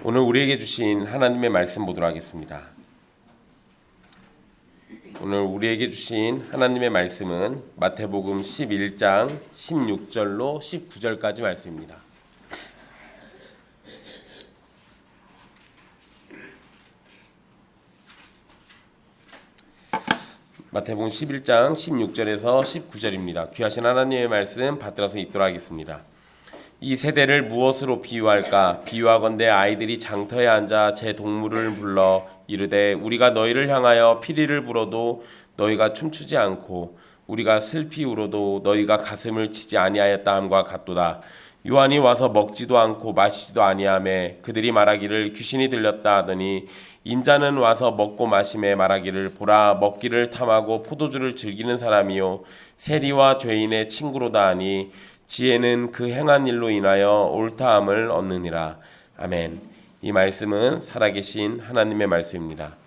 오늘 우리에게 주신 하나님의 말씀 보도록 하겠습니다. 오늘 우리에게 주신 하나님의 말씀은 마태복음 11장 16절로 19절까지 말씀입니다. 마태복음 11장 16절에서 19절입니다. 귀하신 하나님의 말씀 받들어서 읽도록 하겠습니다. 이 세대를 무엇으로 비유할까? 비유하건대 아이들이 장터에 앉아 제 동물을 불러 이르되 우리가 너희를 향하여 피리를 불어도 너희가 춤추지 않고 우리가 슬피 울어도 너희가 가슴을 치지 아니하였다 함과 같도다. 요한이 와서 먹지도 않고 마시지도 아니하매 그들이 말하기를 귀신이 들렸다 하더니 인자는 와서 먹고 마심에 말하기를 보라 먹기를 탐하고 포도주를 즐기는 사람이요 세리와 죄인의 친구로다 하니 지혜는 그 행한 일로 인하여 옳다함을 얻느니라. 아멘. 이 말씀은 살아계신 하나님의 말씀입니다.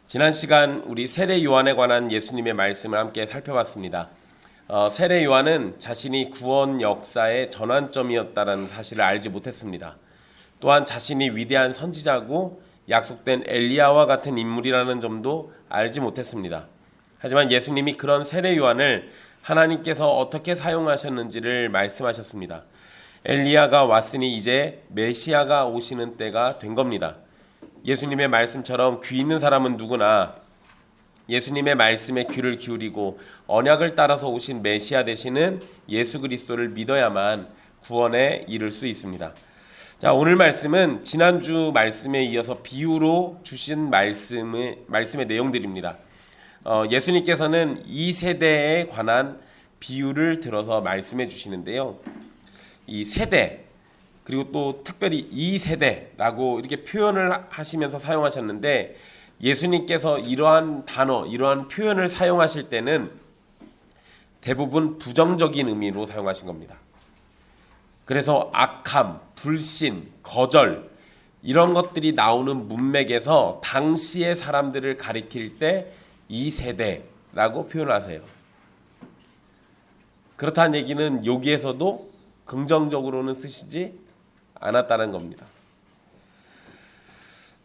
지난 시간 우리 세례 요한에 관한 예수님의 말씀을 함께 살펴봤습니다. 세례 요한은 자신이 구원 역사의 전환점이었다는 사실을 알지 못했습니다. 또한 자신이 위대한 선지자고 약속된 엘리야와 같은 인물이라는 점도 알지 못했습니다. 하지만 예수님이 그런 세례 요한을 하나님께서 어떻게 사용하셨는지를 말씀하셨습니다. 엘리야가 왔으니 이제 메시아가 오시는 때가 된 겁니다. 예수님의 말씀처럼 귀 있는 사람은 누구나 예수님의 말씀에 귀를 기울이고 언약을 따라서 오신 메시아 되시는 예수 그리스도를 믿어야만 구원에 이를 수 있습니다. 자, 오늘 말씀은 지난주 말씀에 이어서 비유로 주신 말씀의 내용들입니다. 예수님께서는 이 세대에 관한 비유를 들어서 말씀해 주시는데요. 이 세대 그리고 또 특별히 이 세대라고 이렇게 표현을 하시면서 사용하셨는데 예수님께서 이러한 단어, 이러한 표현을 사용하실 때는 대부분 부정적인 의미로 사용하신 겁니다. 그래서 악함, 불신, 거절 이런 것들이 나오는 문맥에서 당시의 사람들을 가리킬 때 이 세대라고 표현하세요. 그렇다는 얘기는 여기에서도 긍정적으로는 쓰시지 않았다는 겁니다.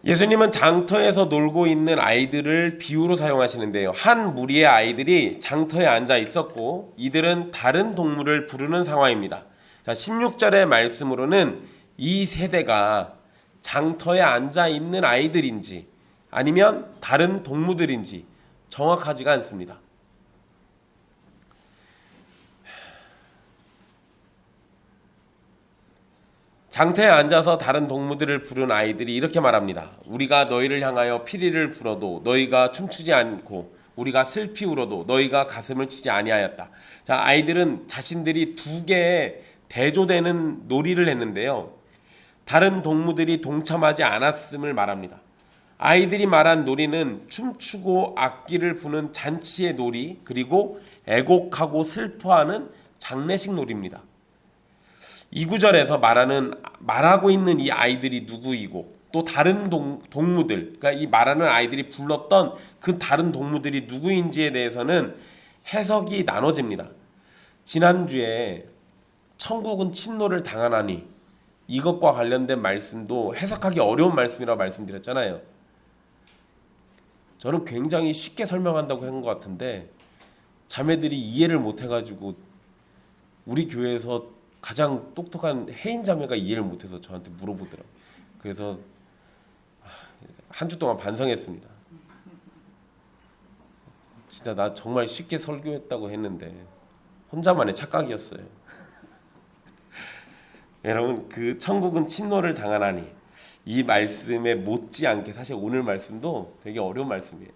예수님은 장터에서 놀고 있는 아이들을 비유로 사용하시는데요. 한 무리의 아이들이 장터에 앉아 있었고 이들은 다른 동물을 부르는 상황입니다. 자, 16절의 말씀으로는 이 세대가 장터에 앉아 있는 아이들인지 아니면 다른 동물들인지 정확하지가 않습니다. 장터에 앉아서 다른 동물들을 부른 아이들이 이렇게 말합니다. 우리가 너희를 향하여 피리를 불어도 너희가 춤추지 않고 우리가 슬피 울어도 너희가 가슴을 치지 아니하였다. 자, 아이들은 자신들이 두 개의 대조되는 놀이를 했는데요. 다른 동물들이 동참하지 않았음을 말합니다. 아이들이 말한 놀이는 춤추고 악기를 부는 잔치의 놀이 그리고 애곡하고 슬퍼하는 장례식 놀이입니다. 이 구절에서 말하고 있는 이 아이들이 누구이고 또 다른 동무들, 그러니까 이 말하는 아이들이 불렀던 그 다른 동무들이 누구인지에 대해서는 해석이 나눠집니다. 지난주에 천국은 침노를 당하나니 이것과 관련된 말씀도 해석하기 어려운 말씀이라고 말씀드렸잖아요. 저는 굉장히 쉽게 설명한다고 한 것 같은데 자매들이 이해를 못해가지고 우리 교회에서 가장 똑똑한 혜인 자매가 이해를 못해서 저한테 물어보더라고요. 그래서 한 주 동안 반성했습니다. 진짜 나 정말 쉽게 설교했다고 했는데 혼자만의 착각이었어요. 여러분, 그 천국은 침노를 당하나니 이 말씀에 못지않게 사실 오늘 말씀도 되게 어려운 말씀이에요.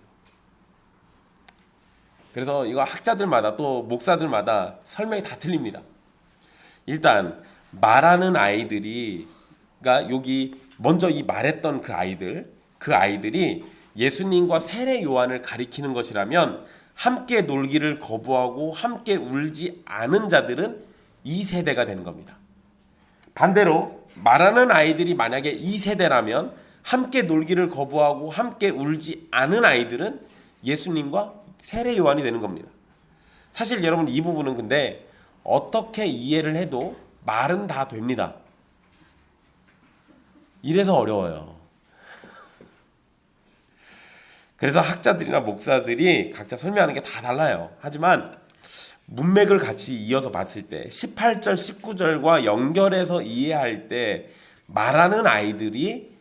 그래서 이거 학자들마다 또 목사들마다 설명이 다 틀립니다. 일단 말하는 아이들이 그러니까 여기 먼저 이 말했던 그 아이들이 예수님과 세례 요한을 가리키는 것이라면 함께 놀기를 거부하고 함께 울지 않은 자들은 이 세대가 되는 겁니다. 반대로 말하는 아이들이 만약에 이 세대라면 함께 놀기를 거부하고 함께 울지 않은 아이들은 예수님과 세례 요한이 되는 겁니다. 사실 여러분 이 부분은 근데 어떻게 이해를 해도 말은 다 됩니다. 이래서 어려워요. 그래서 학자들이나 목사들이 각자 설명하는 게 다 달라요. 하지만 문맥을 같이 이어서 봤을 때 18절, 19절과 연결해서 이해할 때 말하는 아이들이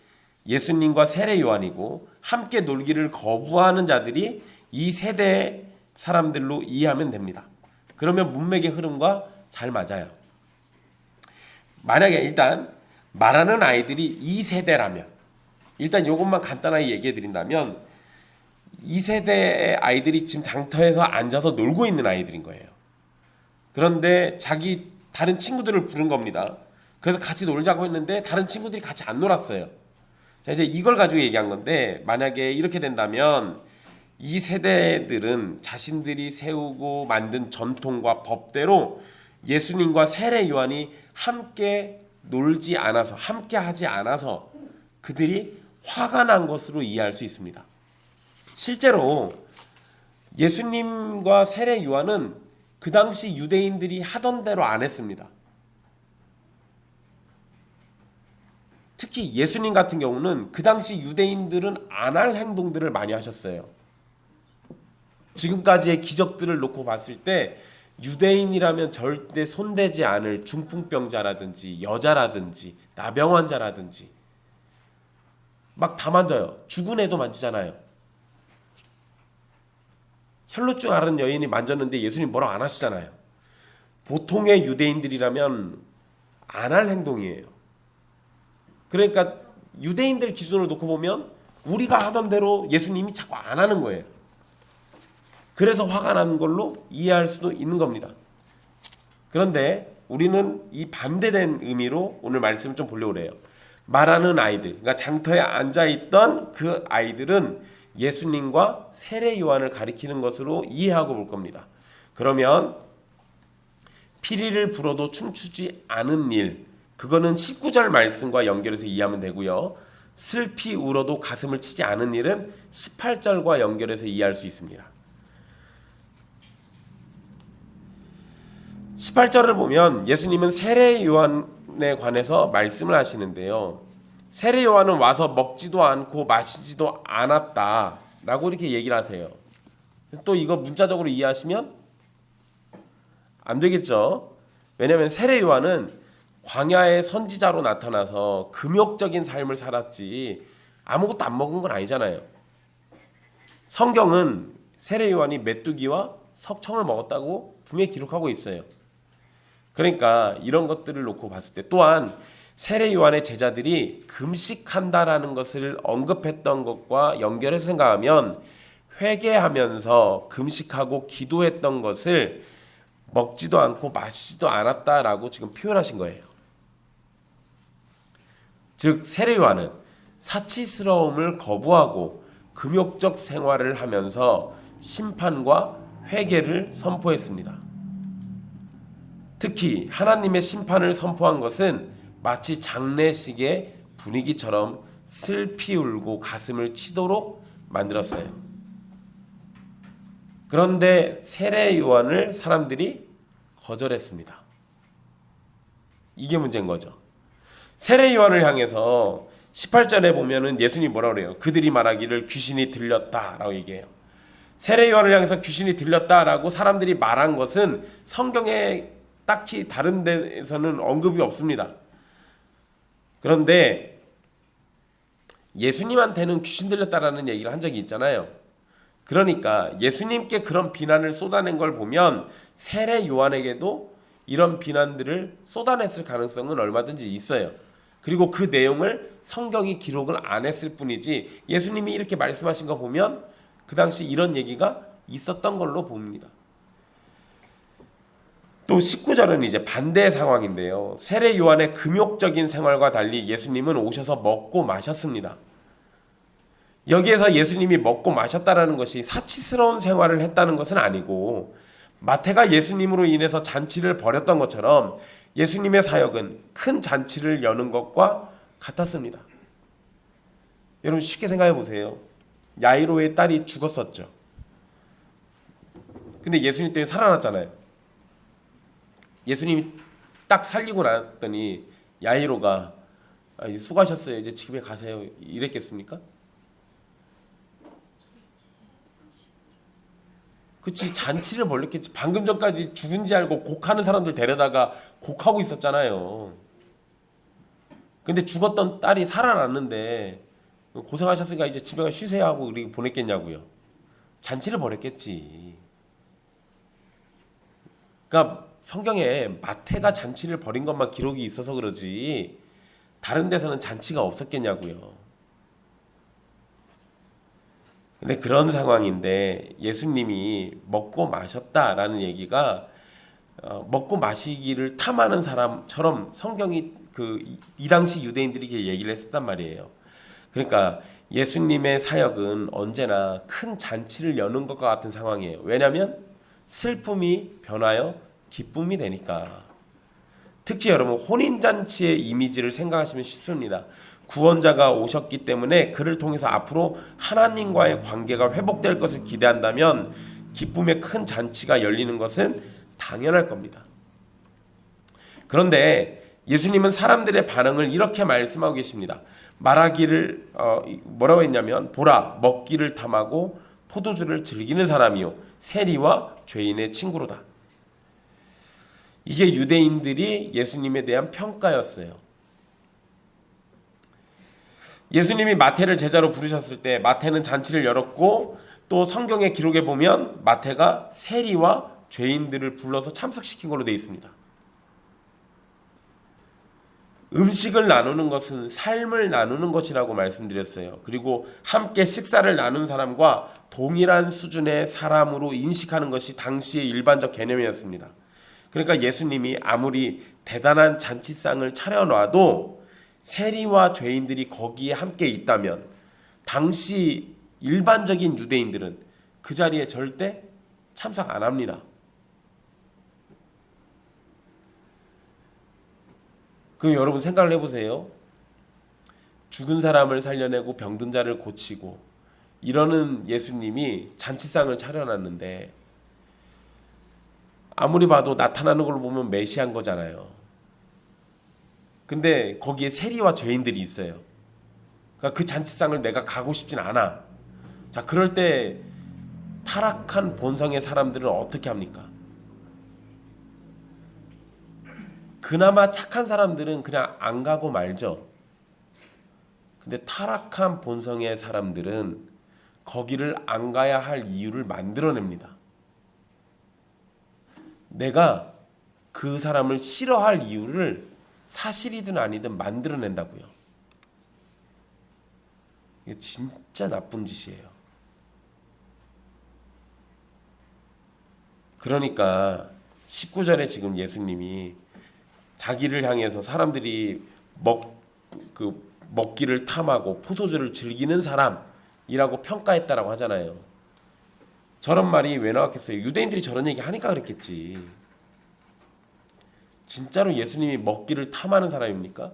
예수님과 세례 요한이고 함께 놀기를 거부하는 자들이 이 세대의 사람들로 이해하면 됩니다. 그러면 문맥의 흐름과 잘 맞아요. 만약에 일단 말하는 아이들이 이 세대라면 일단 이것만 간단하게 얘기해 드린다면 이 세대의 아이들이 지금 장터에서 앉아서 놀고 있는 아이들인 거예요. 그런데 자기 다른 친구들을 부른 겁니다. 그래서 같이 놀자고 했는데 다른 친구들이 같이 안 놀았어요. 자, 이제 이걸 가지고 얘기한 건데 만약에 이렇게 된다면 이 세대들은 자신들이 세우고 만든 전통과 법대로 예수님과 세례 요한이 함께 놀지 않아서 함께 하지 않아서 그들이 화가 난 것으로 이해할 수 있습니다. 실제로 예수님과 세례 요한은 그 당시 유대인들이 하던 대로 안 했습니다. 특히 예수님 같은 경우는 그 당시 유대인들은 안 할 행동들을 많이 하셨어요. 지금까지의 기적들을 놓고 봤을 때 유대인이라면 절대 손대지 않을 중풍병자라든지 여자라든지 나병 환자라든지 막 다 만져요. 죽은 애도 만지잖아요. 혈루증 앓은 여인이 만졌는데 예수님 뭐라고 안 하시잖아요. 보통의 유대인들이라면 안 할 행동이에요. 그러니까 유대인들 기준으로 놓고 보면 우리가 하던 대로 예수님이 자꾸 안 하는 거예요. 그래서 화가 나는 걸로 이해할 수도 있는 겁니다. 그런데 우리는 이 반대된 의미로 오늘 말씀을 좀 보려고 해요. 말하는 아이들, 그러니까 장터에 앉아있던 그 아이들은 예수님과 세례 요한을 가리키는 것으로 이해하고 볼 겁니다. 그러면 피리를 불어도 춤추지 않은 일, 그거는 19절 말씀과 연결해서 이해하면 되고요. 슬피 울어도 가슴을 치지 않은 일은 18절과 연결해서 이해할 수 있습니다. 18절을 보면 예수님은 세례 요한에 관해서 말씀을 하시는데요. 세례 요한은 와서 먹지도 않고 마시지도 않았다라고 이렇게 얘기를 하세요. 또 이거 문자적으로 이해하시면 안 되겠죠. 왜냐하면 세례 요한은 광야의 선지자로 나타나서 금욕적인 삶을 살았지 아무것도 안 먹은 건 아니잖아요. 성경은 세례 요한이 메뚜기와 석청을 먹었다고 분명히 기록하고 있어요. 그러니까 이런 것들을 놓고 봤을 때 또한 세례 요한의 제자들이 금식한다라는 것을 언급했던 것과 연결해서 생각하면 회개하면서 금식하고 기도했던 것을 먹지도 않고 마시지도 않았다라고 지금 표현하신 거예요. 즉 세례 요한은 사치스러움을 거부하고 금욕적 생활을 하면서 심판과 회개를 선포했습니다. 특히 하나님의 심판을 선포한 것은 마치 장례식의 분위기처럼 슬피 울고 가슴을 치도록 만들었어요. 그런데 세례 요한을 사람들이 거절했습니다. 이게 문제인 거죠. 세례 요한을 향해서 18절에 보면은 예수님이 뭐라고 그래요? 그들이 말하기를 귀신이 들렸다라고 얘기해요. 세례 요한을 향해서 귀신이 들렸다라고 사람들이 말한 것은 성경에 딱히 다른 데에서는 언급이 없습니다. 그런데 예수님한테는 귀신 들렸다라는 얘기를 한 적이 있잖아요. 그러니까 예수님께 그런 비난을 쏟아낸 걸 보면 세례 요한에게도 이런 비난들을 쏟아냈을 가능성은 얼마든지 있어요. 그리고 그 내용을 성경이 기록을 안 했을 뿐이지 예수님이 이렇게 말씀하신 거 보면 그 당시 이런 얘기가 있었던 걸로 봅니다. 또 19절은 이제 반대의 상황인데요. 세례 요한의 금욕적인 생활과 달리 예수님은 오셔서 먹고 마셨습니다. 여기에서 예수님이 먹고 마셨다라는 것이 사치스러운 생활을 했다는 것은 아니고 마태가 예수님으로 인해서 잔치를 벌였던 것처럼 예수님의 사역은 큰 잔치를 여는 것과 같았습니다. 여러분 쉽게 생각해 보세요. 야이로의 딸이 죽었었죠. 근데 예수님 때문에 살아났잖아요. 예수님이 딱 살리고 났더니 야이로가 이제 수고하셨어요. 이제 집에 가세요. 이랬겠습니까? 그치, 잔치를 벌였겠지. 방금 전까지 죽은지 알고 곡하는 사람들 데려다가 곡하고 있었잖아요. 근데 죽었던 딸이 살아났는데 고생하셨으니까 이제 집에 가 쉬세요 하고 우리 보냈겠냐고요. 잔치를 벌였겠지. 그러니까 성경에 마태가 잔치를 벌인 것만 기록이 있어서 그러지 다른 데서는 잔치가 없었겠냐고요. 근데 그런 상황인데 예수님이 먹고 마셨다라는 얘기가 먹고 마시기를 탐하는 사람처럼 성경이 이 당시 유대인들이 이렇게 얘기를 했었단 말이에요. 그러니까 예수님의 사역은 언제나 큰 잔치를 여는 것과 같은 상황이에요. 왜냐하면 슬픔이 변하여 기쁨이 되니까. 특히 여러분 혼인잔치의 이미지를 생각하시면 쉽습니다. 구원자가 오셨기 때문에 그를 통해서 앞으로 하나님과의 관계가 회복될 것을 기대한다면 기쁨의 큰 잔치가 열리는 것은 당연할 겁니다. 그런데 예수님은 사람들의 반응을 이렇게 말씀하고 계십니다. 말하기를 뭐라고 했냐면 보라 먹기를 탐하고 포도주를 즐기는 사람이요 세리와 죄인의 친구로다. 이게 유대인들이 예수님에 대한 평가였어요. 예수님이 마태를 제자로 부르셨을 때 마태는 잔치를 열었고 또 성경의 기록에 보면 마태가 세리와 죄인들을 불러서 참석시킨 걸로 되어 있습니다. 음식을 나누는 것은 삶을 나누는 것이라고 말씀드렸어요. 그리고 함께 식사를 나눈 사람과 동일한 수준의 사람으로 인식하는 것이 당시의 일반적 개념이었습니다. 그러니까 예수님이 아무리 대단한 잔치상을 차려놔도 세리와 죄인들이 거기에 함께 있다면 당시 일반적인 유대인들은 그 자리에 절대 참석 안 합니다. 그럼 여러분 생각을 해보세요. 죽은 사람을 살려내고 병든 자를 고치고 이러는 예수님이 잔치상을 차려놨는데 아무리 봐도 나타나는 걸 보면 메시아인 거잖아요. 근데 거기에 세리와 죄인들이 있어요. 그러니까 그 잔치상을 내가 가고 싶진 않아. 자, 그럴 때 타락한 본성의 사람들은 어떻게 합니까? 그나마 착한 사람들은 그냥 안 가고 말죠. 근데 타락한 본성의 사람들은 거기를 안 가야 할 이유를 만들어냅니다. 내가 그 사람을 싫어할 이유를 사실이든 아니든 만들어낸다고요. 이게 진짜 나쁜 짓이에요. 그러니까 19절에 지금 예수님이 자기를 향해서 사람들이 먹기를 탐하고 포도주를 즐기는 사람이라고 평가했다라고 하잖아요. 저런 말이 왜 나왔겠어요? 유대인들이 저런 얘기 하니까 그랬겠지. 진짜로 예수님이 먹기를 탐하는 사람입니까?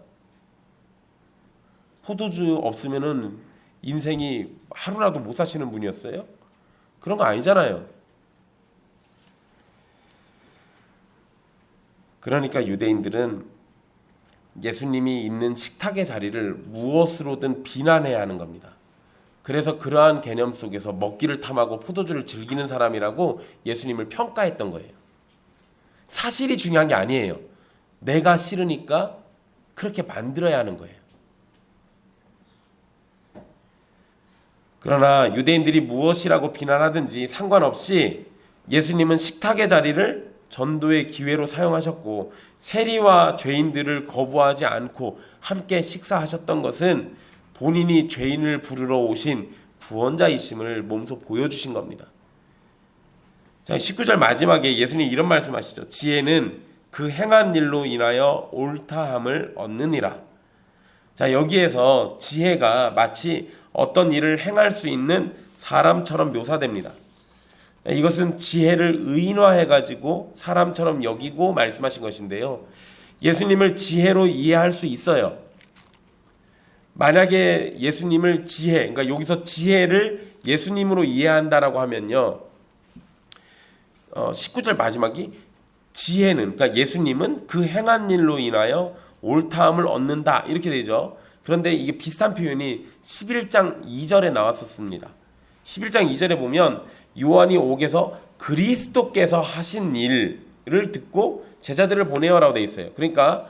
포도주 없으면은 인생이 하루라도 못 사시는 분이었어요? 그런 거 아니잖아요. 그러니까 유대인들은 예수님이 있는 식탁의 자리를 무엇으로든 비난해야 하는 겁니다. 그래서 그러한 개념 속에서 먹기를 탐하고 포도주를 즐기는 사람이라고 예수님을 평가했던 거예요. 사실이 중요한 게 아니에요. 내가 싫으니까 그렇게 만들어야 하는 거예요. 그러나 유대인들이 무엇이라고 비난하든지 상관없이 예수님은 식탁의 자리를 전도의 기회로 사용하셨고 세리와 죄인들을 거부하지 않고 함께 식사하셨던 것은 본인이 죄인을 부르러 오신 구원자이심을 몸소 보여주신 겁니다. 자, 19절 마지막에 예수님이 이런 말씀하시죠. 지혜는 그 행한 일로 인하여 옳다함을 얻느니라. 자, 여기에서 지혜가 마치 어떤 일을 행할 수 있는 사람처럼 묘사됩니다. 이것은 지혜를 의인화해가지고 사람처럼 여기고 말씀하신 것인데요. 예수님을 지혜로 이해할 수 있어요. 만약에 예수님을 그러니까 여기서 지혜를 예수님으로 이해한다라고 하면요. 19절 마지막이 지혜는, 그러니까 예수님은 그 행한 일로 인하여 옳다함을 얻는다 이렇게 되죠. 그런데 이게 비슷한 표현이 11장 2절에 나왔었습니다. 11장 2절에 보면 요한이 옥에서 그리스도께서 하신 일을 듣고 제자들을 보내어라고 되어 있어요. 그러니까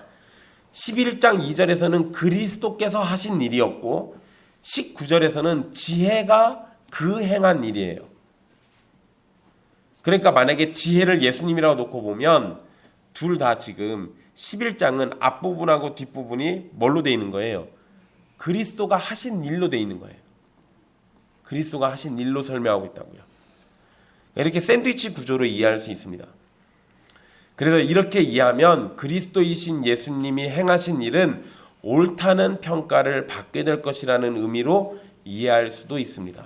11장 2절에서는 그리스도께서 하신 일이었고 19절에서는 지혜가 그 행한 일이에요. 그러니까 만약에 지혜를 예수님이라고 놓고 보면 둘 다 지금 11장은 앞부분하고 뒷부분이 뭘로 되어 있는 거예요? 그리스도가 하신 일로 되어 있는 거예요. 그리스도가 하신 일로 설명하고 있다고요. 이렇게 샌드위치 구조로 이해할 수 있습니다. 그래서 이렇게 이해하면 그리스도이신 예수님이 행하신 일은 옳다는 평가를 받게 될 것이라는 의미로 이해할 수도 있습니다.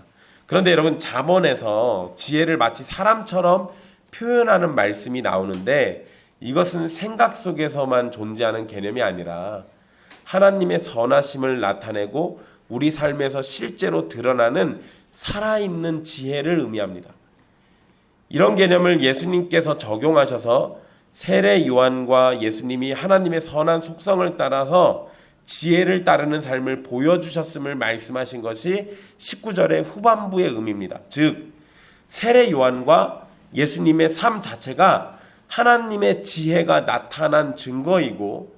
그런데 여러분, 잠언에서 지혜를 마치 사람처럼 표현하는 말씀이 나오는데 이것은 생각 속에서만 존재하는 개념이 아니라 하나님의 선하심을 나타내고 우리 삶에서 실제로 드러나는 살아있는 지혜를 의미합니다. 이런 개념을 예수님께서 적용하셔서 세례 요한과 예수님이 하나님의 선한 속성을 따라서 지혜를 따르는 삶을 보여주셨음을 말씀하신 것이 19절의 후반부의 의미입니다. 즉 세례 요한과 예수님의 삶 자체가 하나님의 지혜가 나타난 증거이고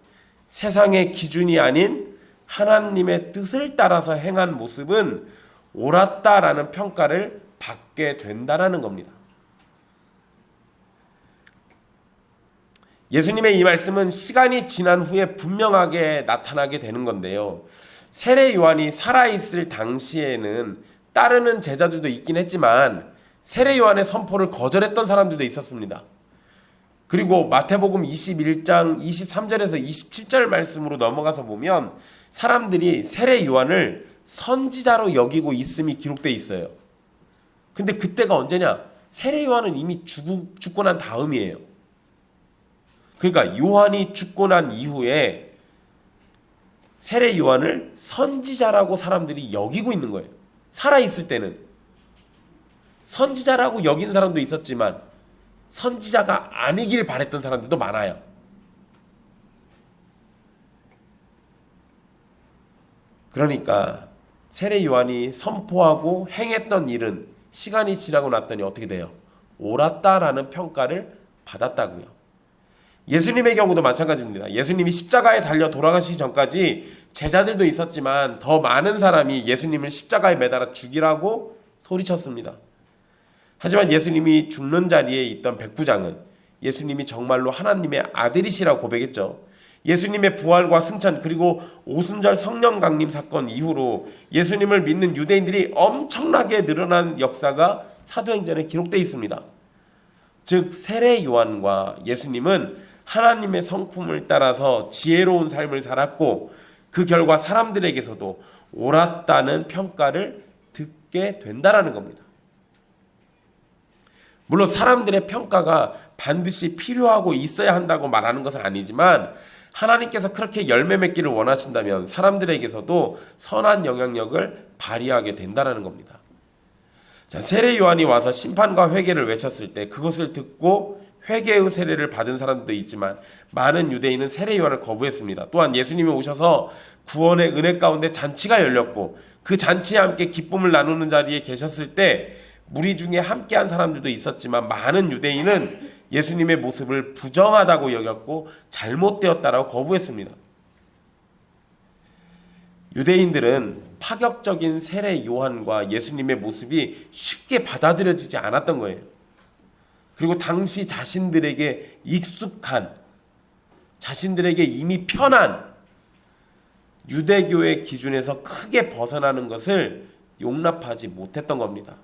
세상의 기준이 아닌 하나님의 뜻을 따라서 행한 모습은 옳았다라는 평가를 받게 된다라는 겁니다. 예수님의 이 말씀은 시간이 지난 후에 분명하게 나타나게 되는 건데요. 세례 요한이 살아있을 당시에는 따르는 제자들도 있긴 했지만 세례 요한의 선포를 거절했던 사람들도 있었습니다. 그리고 마태복음 21장 23절에서 27절 말씀으로 넘어가서 보면 사람들이 세례 요한을 선지자로 여기고 있음이 기록되어 있어요. 근데 그때가 언제냐? 세례 요한은 이미 죽고 난 다음이에요. 그러니까 요한이 죽고 난 이후에 세례 요한을 선지자라고 사람들이 여기고 있는 거예요. 살아있을 때는 선지자라고 여긴 사람도 있었지만 선지자가 아니길 바랬던 사람들도 많아요. 그러니까 세례 요한이 선포하고 행했던 일은 시간이 지나고 났더니 어떻게 돼요? 옳았다라는 평가를 받았다고요. 예수님의 경우도 마찬가지입니다. 예수님이 십자가에 달려 돌아가시기 전까지 제자들도 있었지만 더 많은 사람이 예수님을 십자가에 매달아 죽이라고 소리쳤습니다. 하지만 예수님이 죽는 자리에 있던 백부장은 예수님이 정말로 하나님의 아들이시라고 고백했죠. 예수님의 부활과 승천 그리고 오순절 성령 강림 사건 이후로 예수님을 믿는 유대인들이 엄청나게 늘어난 역사가 사도행전에 기록되어 있습니다. 즉 세례 요한과 예수님은 하나님의 성품을 따라서 지혜로운 삶을 살았고 그 결과 사람들에게서도 옳았다는 평가를 듣게 된다라는 겁니다. 물론 사람들의 평가가 반드시 필요하고 있어야 한다고 말하는 것은 아니지만 하나님께서 그렇게 열매 맺기를 원하신다면 사람들에게서도 선한 영향력을 발휘하게 된다는 겁니다. 자, 세례 요한이 와서 심판과 회개를 외쳤을 때 그것을 듣고 회개의 세례를 받은 사람들도 있지만 많은 유대인은 세례 요한을 거부했습니다. 또한 예수님이 오셔서 구원의 은혜 가운데 잔치가 열렸고 그 잔치에 함께 기쁨을 나누는 자리에 계셨을 때 무리 중에 함께한 사람들도 있었지만 많은 유대인은 예수님의 모습을 부정하다고 여겼고 잘못되었다라고 거부했습니다. 유대인들은 파격적인 세례 요한과 예수님의 모습이 쉽게 받아들여지지 않았던 거예요. 그리고 당시 자신들에게 익숙한, 자신들에게 이미 편한 유대교의 기준에서 크게 벗어나는 것을 용납하지 못했던 겁니다.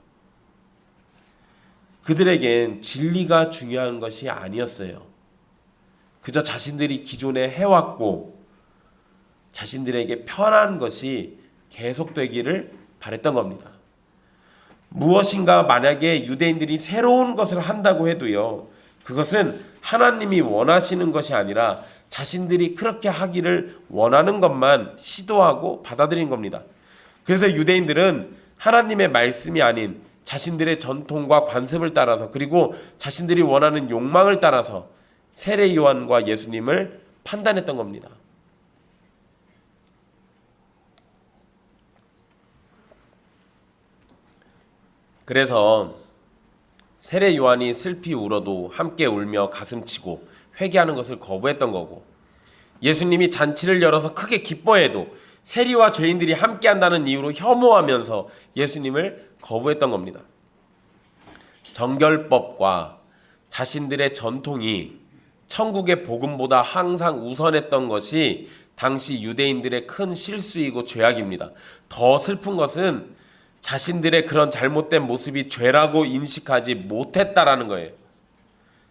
그들에겐 진리가 중요한 것이 아니었어요. 그저 자신들이 기존에 해왔고 자신들에게 편한 것이 계속되기를 바랬던 겁니다. 무엇인가 만약에 유대인들이 새로운 것을 한다고 해도요, 그것은 하나님이 원하시는 것이 아니라 자신들이 그렇게 하기를 원하는 것만 시도하고 받아들인 겁니다. 그래서 유대인들은 하나님의 말씀이 아닌 자신들의 전통과 관습을 따라서, 그리고 자신들이 원하는 욕망을 따라서 세례 요한과 예수님을 판단했던 겁니다. 그래서 세례 요한이 슬피 울어도 함께 울며 가슴치고 회개하는 것을 거부했던 거고, 예수님이 잔치를 열어서 크게 기뻐해도 세리와 죄인들이 함께 한다는 이유로 혐오하면서 예수님을 거부했던 겁니다. 정결법과 자신들의 전통이 천국의 복음보다 항상 우선했던 것이 당시 유대인들의 큰 실수이고 죄악입니다. 더 슬픈 것은 자신들의 그런 잘못된 모습이 죄라고 인식하지 못했다라는 거예요.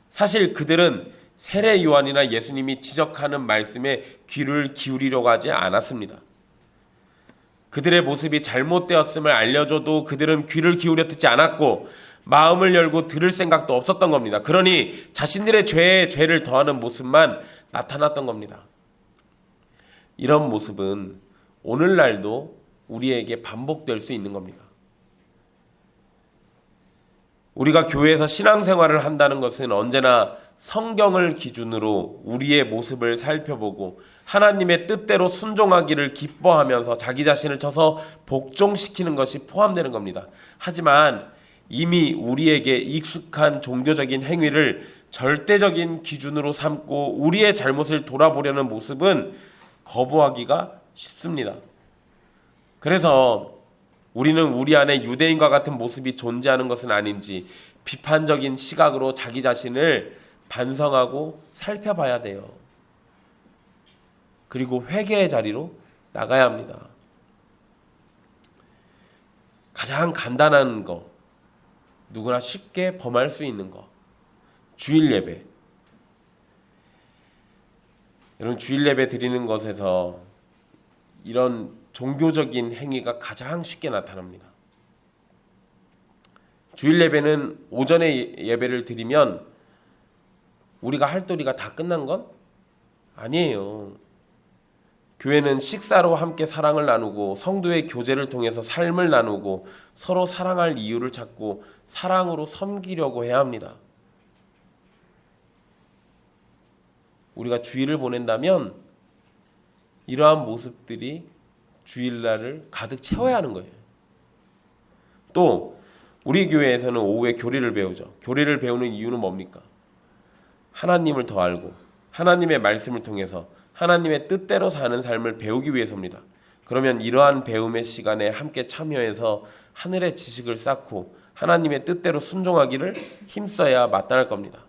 사실 그들은 세례 요한이나 예수님이 지적하는 말씀에 귀를 기울이려고 하지 않았습니다. 그들의 모습이 잘못되었음을 알려줘도 그들은 귀를 기울여 듣지 않았고 마음을 열고 들을 생각도 없었던 겁니다. 그러니 자신들의 죄에 죄를 더하는 모습만 나타났던 겁니다. 이런 모습은 오늘날도 우리에게 반복될 수 있는 겁니다. 우리가 교회에서 신앙생활을 한다는 것은 언제나 성경을 기준으로 우리의 모습을 살펴보고 하나님의 뜻대로 순종하기를 기뻐하면서 자기 자신을 쳐서 복종시키는 것이 포함되는 겁니다. 하지만 이미 우리에게 익숙한 종교적인 행위를 절대적인 기준으로 삼고 우리의 잘못을 돌아보려는 모습은 거부하기가 쉽습니다. 그래서 우리는 우리 안에 유대인과 같은 모습이 존재하는 것은 아닌지 비판적인 시각으로 자기 자신을 반성하고 살펴봐야 돼요. 그리고 회개의 자리로 나가야 합니다. 가장 간단한 거, 누구나 쉽게 범할 수 있는 거, 주일 예배. 여러분, 주일 예배 드리는 것에서 이런 종교적인 행위가 가장 쉽게 나타납니다. 주일 예배는 오전에 예배를 드리면 우리가 할 도리가 다 끝난 건 아니에요. 교회는 식사로 함께 사랑을 나누고 성도의 교제를 통해서 삶을 나누고 서로 사랑할 이유를 찾고 사랑으로 섬기려고 해야 합니다. 우리가 주일을 보낸다면 이러한 모습들이 주일날을 가득 채워야 하는 거예요. 또 우리 교회에서는 오후에 교리를 배우죠. 교리를 배우는 이유는 뭡니까? 하나님을 더 알고 하나님의 말씀을 통해서 하나님의 뜻대로 사는 삶을 배우기 위해서입니다. 그러면 이러한 배움의 시간에 함께 참여해서 하늘의 지식을 쌓고 하나님의 뜻대로 순종하기를 힘써야 마땅할 겁니다.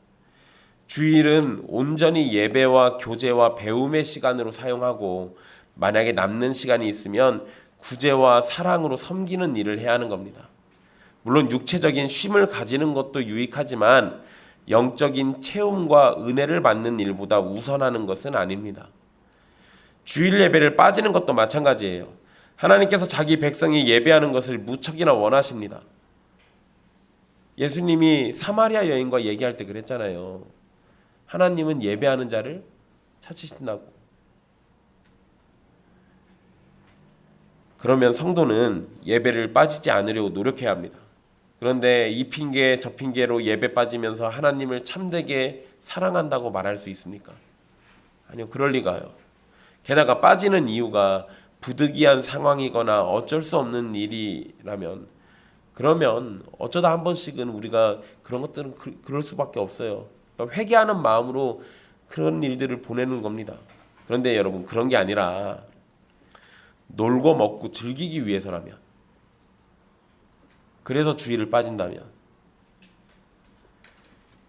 주일은 온전히 예배와 교제와 배움의 시간으로 사용하고 만약에 남는 시간이 있으면 구제와 사랑으로 섬기는 일을 해야 하는 겁니다. 물론 육체적인 쉼을 가지는 것도 유익하지만 영적인 체험과 은혜를 받는 일보다 우선하는 것은 아닙니다. 주일 예배를 빠지는 것도 마찬가지예요. 하나님께서 자기 백성이 예배하는 것을 무척이나 원하십니다. 예수님이 사마리아 여인과 얘기할 때 그랬잖아요. 하나님은 예배하는 자를 찾으신다고. 그러면 성도는 예배를 빠지지 않으려고 노력해야 합니다. 그런데 이 핑계 저 핑계로 예배 빠지면서 하나님을 참되게 사랑한다고 말할 수 있습니까? 아니요, 그럴 리가요. 게다가 빠지는 이유가 부득이한 상황이거나 어쩔 수 없는 일이라면 그러면 어쩌다 한 번씩은 우리가 그런 것들은 그럴 수밖에 없어요. 그러니까 회개하는 마음으로 그런 일들을 보내는 겁니다. 그런데 여러분, 그런 게 아니라 놀고 먹고 즐기기 위해서라면, 그래서 주일을 빠진다면,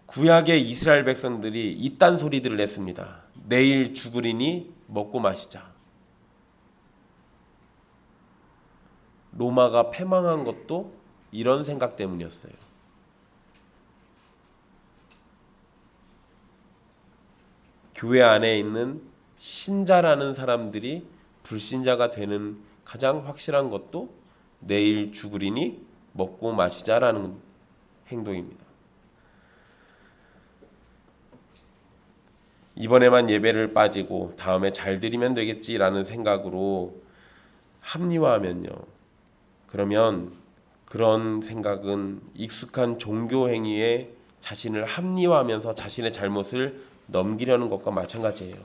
구약의 이스라엘 백성들이 이딴 소리들을 냈습니다. 내일 죽으리니 먹고 마시자. 로마가 패망한 것도 이런 생각 때문이었어요. 교회 안에 있는 신자라는 사람들이 불신자가 되는 가장 확실한 것도 내일 죽으리니 먹고 마시자라는 행동입니다. 이번에만 예배를 빠지고 다음에 잘 드리면 되겠지라는 생각으로 합리화하면요, 그러면 그런 생각은 익숙한 종교 행위에 자신을 합리화하면서 자신의 잘못을 넘기려는 것과 마찬가지예요.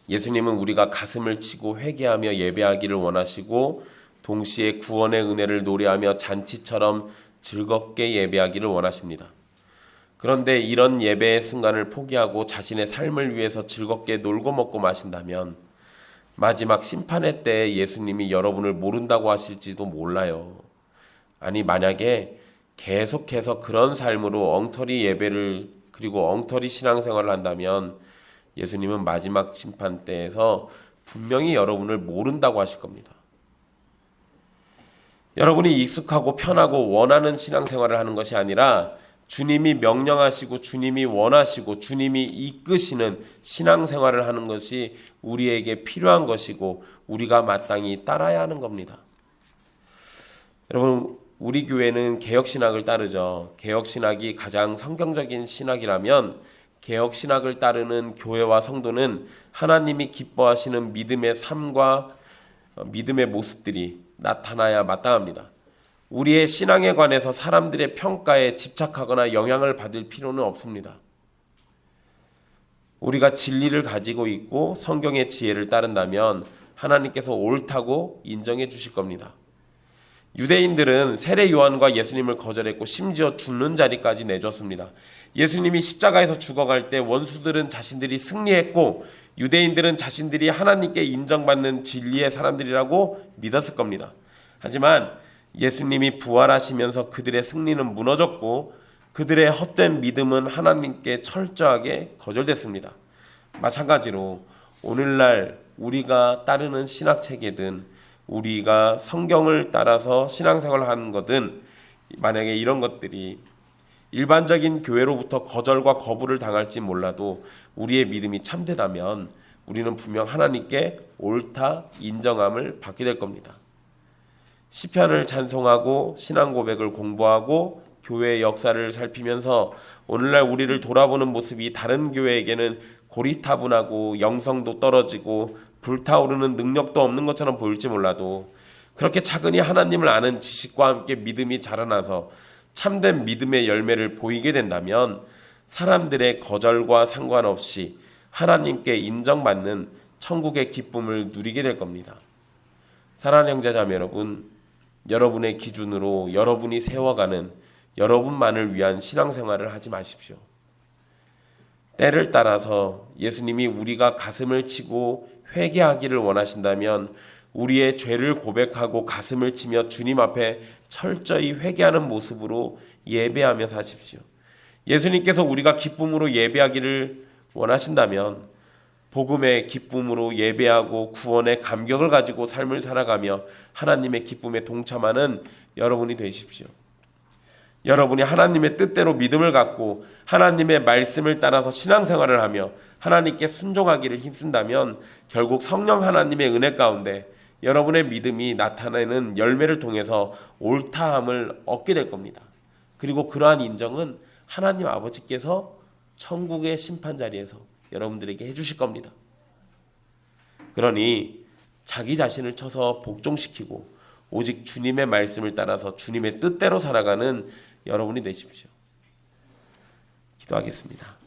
예수님은 우리가 가슴을 치고 회개하며 예배하기를 원하시고 동시에 구원의 은혜를 노래하며 잔치처럼 즐겁게 예배하기를 원하십니다. 그런데 이런 예배의 순간을 포기하고 자신의 삶을 위해서 즐겁게 놀고 먹고 마신다면 마지막 심판의 때에 예수님이 여러분을 모른다고 하실지도 몰라요. 아니, 만약에 계속해서 그런 삶으로 엉터리 예배를 그리고 엉터리 신앙생활을 한다면 예수님은 마지막 심판 때에서 분명히 여러분을 모른다고 하실 겁니다. 여러분이 익숙하고 편하고 원하는 신앙생활을 하는 것이 아니라 주님이 명령하시고 주님이 원하시고 주님이 이끄시는 신앙생활을 하는 것이 우리에게 필요한 것이고 우리가 마땅히 따라야 하는 겁니다. 여러분, 우리 교회는 개혁신학을 따르죠. 개혁신학이 가장 성경적인 신학이라면 개혁신학을 따르는 교회와 성도는 하나님이 기뻐하시는 믿음의 삶과 믿음의 모습들이 나타나야 마땅합니다. 우리의 신앙에 관해서 사람들의 평가에 집착하거나 영향을 받을 필요는 없습니다. 우리가 진리를 가지고 있고 성경의 지혜를 따른다면 하나님께서 옳다고 인정해 주실 겁니다. 유대인들은 세례 요한과 예수님을 거절했고 심지어 죽는 자리까지 내줬습니다. 예수님이 십자가에서 죽어갈 때 원수들은 자신들이 승리했고 유대인들은 자신들이 하나님께 인정받는 진리의 사람들이라고 믿었을 겁니다. 하지만 예수님이 부활하시면서 그들의 승리는 무너졌고 그들의 헛된 믿음은 하나님께 철저하게 거절됐습니다. 마찬가지로 오늘날 우리가 따르는 신학체계든 우리가 성경을 따라서 신앙생활을 하는 것은 만약에 이런 것들이 일반적인 교회로부터 거절과 거부를 당할지 몰라도 우리의 믿음이 참되다면 우리는 분명 하나님께 옳다 인정함을 받게 될 겁니다. 시편을 찬송하고 신앙 고백을 공부하고 교회의 역사를 살피면서 오늘날 우리를 돌아보는 모습이 다른 교회에게는 고리타분하고 영성도 떨어지고 불타오르는 능력도 없는 것처럼 보일지 몰라도 그렇게 차근히 하나님을 아는 지식과 함께 믿음이 자라나서 참된 믿음의 열매를 보이게 된다면 사람들의 거절과 상관없이 하나님께 인정받는 천국의 기쁨을 누리게 될 겁니다. 사랑하는 형제자매 여러분, 여러분의 기준으로 여러분이 세워가는 여러분만을 위한 신앙생활을 하지 마십시오. 때를 따라서 예수님이 우리가 가슴을 치고 회개하기를 원하신다면 우리의 죄를 고백하고 가슴을 치며 주님 앞에 철저히 회개하는 모습으로 예배하며 사십시오. 예수님께서 우리가 기쁨으로 예배하기를 원하신다면 복음의 기쁨으로 예배하고 구원의 감격을 가지고 삶을 살아가며 하나님의 기쁨에 동참하는 여러분이 되십시오. 여러분이 하나님의 뜻대로 믿음을 갖고 하나님의 말씀을 따라서 신앙생활을 하며 하나님께 순종하기를 힘쓴다면 결국 성령 하나님의 은혜 가운데 여러분의 믿음이 나타내는 열매를 통해서 옳다함을 얻게 될 겁니다. 그리고 그러한 인정은 하나님 아버지께서 천국의 심판 자리에서 여러분들에게 해주실 겁니다. 그러니 자기 자신을 쳐서 복종시키고 오직 주님의 말씀을 따라서 주님의 뜻대로 살아가는 여러분이 되십시오. 기도하겠습니다.